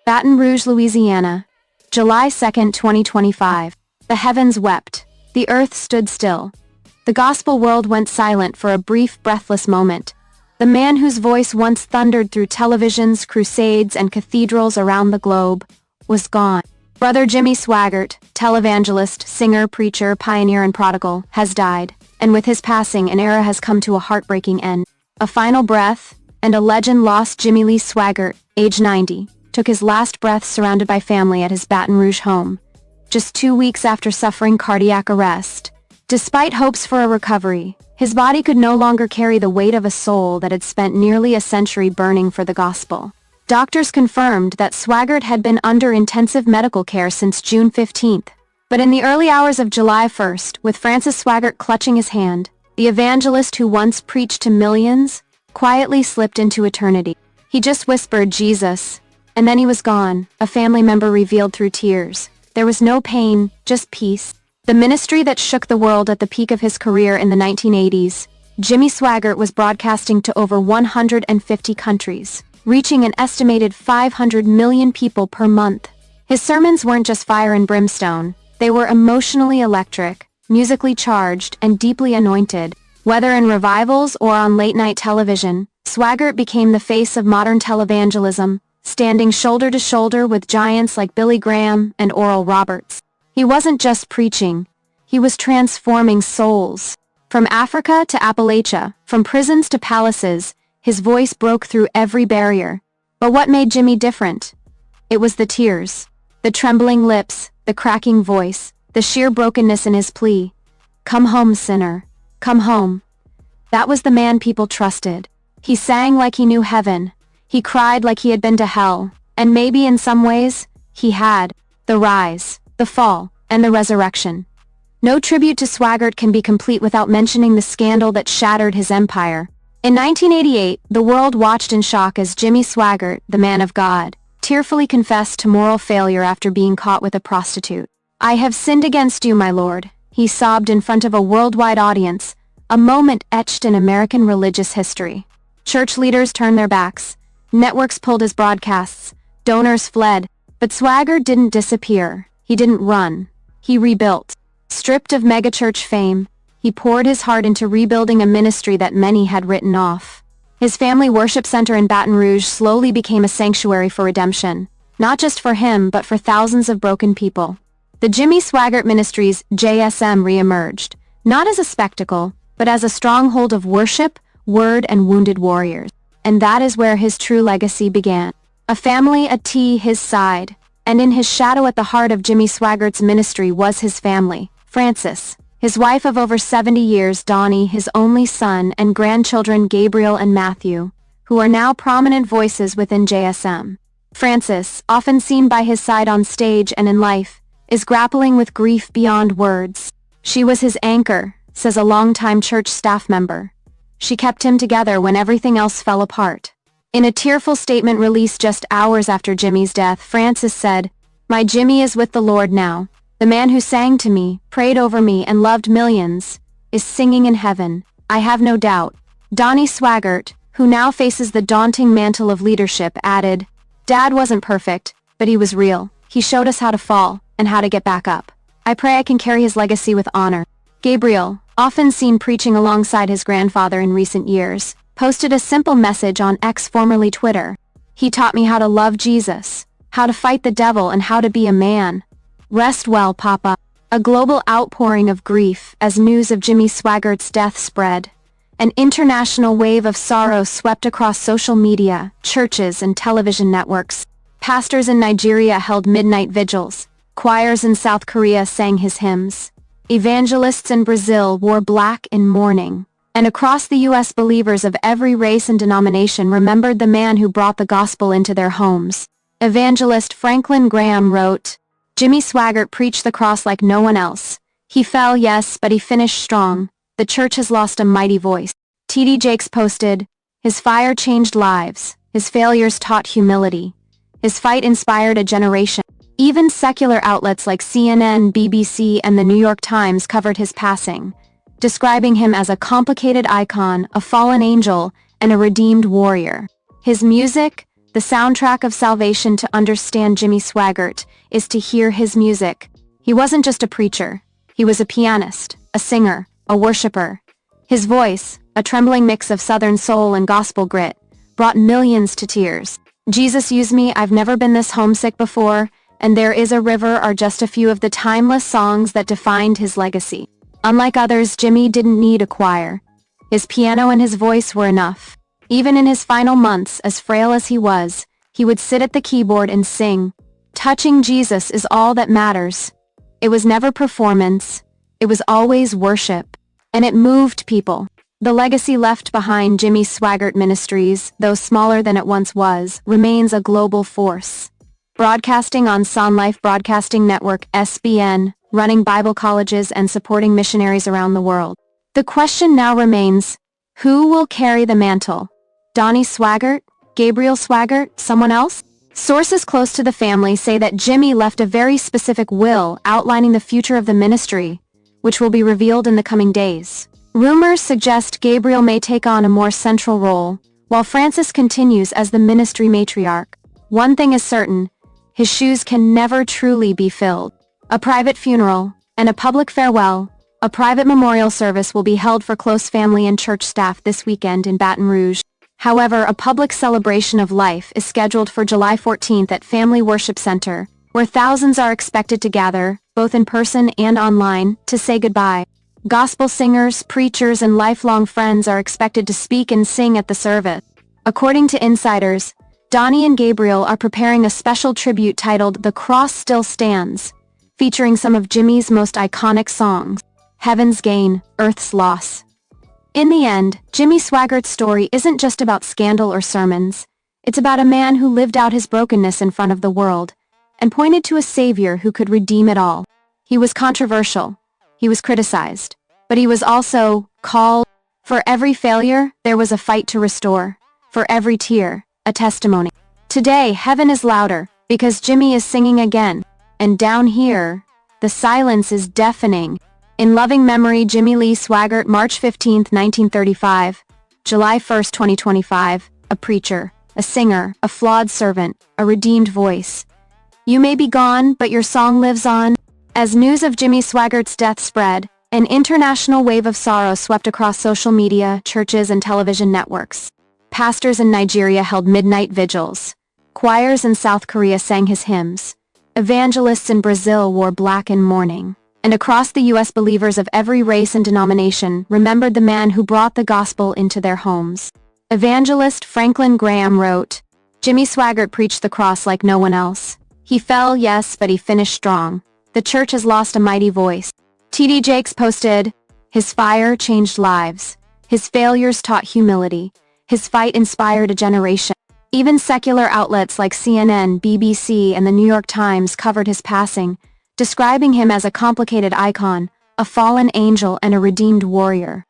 Baton Rouge, Louisiana, July 2, 2025. The heavens wept. The earth stood still. The gospel world went silent for a brief, breathless moment. The man whose voice once thundered through televisions, crusades, and cathedrals around the globe was gone. Brother Jimmy Swaggart, televangelist, singer, preacher, pioneer, and prodigal, has died, and with his passing, an era has come to a heartbreaking end. A final breath, and a legend lost. Jimmy Lee Swaggart, age 90, took his last breath surrounded by family at his Baton Rouge home, just 2 weeks after suffering cardiac arrest. Despite hopes for a recovery, his body could no longer carry the weight of a soul that had spent nearly a century burning for the gospel. Doctors confirmed that Swagert had been under intensive medical care since June 15th. But in the early hours of July 1st, with Francis Swagert clutching his hand, the evangelist who once preached to millions quietly slipped into eternity. He just whispered, "Jesus," and then he was gone, a family member revealed through tears. There was no pain, just peace. The ministry that shook the world at the peak of his career in the 1980s, Jimmy Swaggart was broadcasting to over 150 countries, reaching an estimated 500 million people per month. His sermons weren't just fire and brimstone, they were emotionally electric, musically charged, and deeply anointed. Whether in revivals or on late-night television, Swagert became the face of modern televangelism, standing shoulder to shoulder with giants like Billy Graham and Oral Roberts. He wasn't just preaching, he was transforming souls. From Africa to Appalachia, from prisons to palaces, his voice broke through every barrier. But what made Jimmy different? It was the tears, the trembling lips, the cracking voice, the sheer brokenness in his plea. "Come home, sinner. Come home." That was the man people trusted. He sang like he knew heaven. He cried like he had been to hell. And maybe in some ways, he had. The rise, the fall, and the resurrection. No tribute to Swagert can be complete without mentioning the scandal that shattered his empire. In 1988, the world watched in shock as Jimmy Swaggart, the man of God, tearfully confessed to moral failure after being caught with a prostitute. "I have sinned against you, my Lord," he sobbed in front of a worldwide audience, a moment etched in American religious history. Church leaders turned their backs. Networks pulled his broadcasts. Donors fled. But Swagert didn't disappear. He didn't run. He rebuilt. Stripped of megachurch fame, he poured his heart into rebuilding a ministry that many had written off. His family worship center in Baton Rouge slowly became a sanctuary for redemption, not just for him but for thousands of broken people. The Jimmy Swaggart Ministries, JSM, re-emerged, not as a spectacle, but as a stronghold of worship, word, and wounded warriors. And that is where his true legacy began. A family at his side, and in his shadow at the heart of Jimmy Swaggart's ministry was his family, Francis, his wife of over 70 years, Donnie, his only son, and grandchildren Gabriel and Matthew, who are now prominent voices within JSM. Francis, often seen by his side on stage and in life, is grappling with grief beyond words. She was his anchor, says a longtime church staff member. She kept him together when everything else fell apart. In a tearful statement released just hours after Jimmy's death, Francis said, "My Jimmy is with the Lord now. The man who sang to me, prayed over me, and loved millions, is singing in heaven, I have no doubt." Donnie Swaggart, who now faces the daunting mantle of leadership, added, "Dad wasn't perfect, but he was real. He showed us how to fall, and how to get back up. I pray I can carry his legacy with honor." Gabriel, often seen preaching alongside his grandfather in recent years, posted a simple message on X, formerly Twitter. "He taught me how to love Jesus, how to fight the devil, and how to be a man. Rest well, Papa." A global outpouring of grief as news of Jimmy Swaggart's death spread. An international wave of sorrow swept across social media, churches, and television networks. Pastors in Nigeria held midnight vigils. Choirs in South Korea sang his hymns. Evangelists in Brazil wore black in mourning. And across the U.S., believers of every race and denomination remembered the man who brought the gospel into their homes. Evangelist Franklin Graham wrote, "Jimmy Swaggart preached the cross like no one else. He fell, yes, but he finished strong. The church has lost a mighty voice." T.D. Jakes posted, "His fire changed lives. His failures taught humility. His fight inspired a generation." Even secular outlets like CNN, BBC, and the New York Times covered his passing, describing him as a complicated icon, a fallen angel, and a redeemed warrior. His music, the The soundtrack of salvation to understand Jimmy Swaggart is to hear his music. He wasn't just a preacher. He was a pianist, a singer, a worshiper. His voice, a trembling mix of Southern soul and gospel grit, brought millions to tears. Jesus Use Me, I've Never Been This Homesick Before, and There Is a River are just a few of the timeless songs that defined his legacy. Unlike others, Jimmy didn't need a choir. His piano and his voice were enough. Even in his final months, as frail as he would sit at the keyboard and sing. Touching Jesus is all that matters. It was never performance. It was always worship. And it moved people. The legacy left behind Jimmy Swaggart Ministries, though smaller than it once was, remains a global force. Broadcasting on Son Life Broadcasting Network (SBN), running Bible colleges and supporting missionaries around the world. The question now remains, who will carry the mantle? Donnie Swaggart? Gabriel Swaggart? Someone else? Sources close to the family say that Jimmy left a very specific will outlining the future of the ministry, which will be revealed in the coming days. Rumors suggest Gabriel may take on a more central role, while Frances continues as the ministry matriarch. One thing is certain, his shoes can never truly be filled. A private funeral, and a public farewell, a private memorial service will be held for close family and church staff this weekend in Baton Rouge. However, a public celebration of life is scheduled for July 14th at Family Worship Center, where thousands are expected to gather, both in person and online, to say goodbye. Gospel singers, preachers, and lifelong friends are expected to speak and sing at the service. According to insiders, Donnie and Gabriel are preparing a special tribute titled The Cross Still Stands, featuring some of Jimmy's most iconic songs, Heaven's Gain, Earth's Loss. In the end, Jimmy Swaggart's story isn't just about scandal or sermons. It's about a man who lived out his brokenness in front of the world, and pointed to a savior who could redeem it all. He was controversial. He was criticized. But he was also called. For every failure, there was a fight to restore. For every tear, a testimony. Today, heaven is louder, because Jimmy is singing again. And down here, the silence is deafening. In loving memory, Jimmy Lee Swaggart, March 15, 1935, July 1, 2025, a preacher, a singer, a flawed servant, a redeemed voice. You may be gone, but your song lives on. As news of Jimmy Swaggart's death spread, an international wave of sorrow swept across social media, churches, and television networks. Pastors in Nigeria held midnight vigils. Choirs in South Korea sang his hymns. Evangelists in Brazil wore black in mourning. And across the U.S., believers of every race and denomination remembered the man who brought the gospel into their homes. Evangelist Franklin Graham wrote, "Jimmy Swaggart preached the cross like no one else. He fell, yes, but he finished strong. The church has lost a mighty voice." T.D. Jakes posted, "His fire changed lives. His failures taught humility. His fight inspired a generation." Even secular outlets like CNN, BBC, and the New York Times covered his passing, describing him as a complicated icon, a fallen angel, and a redeemed warrior.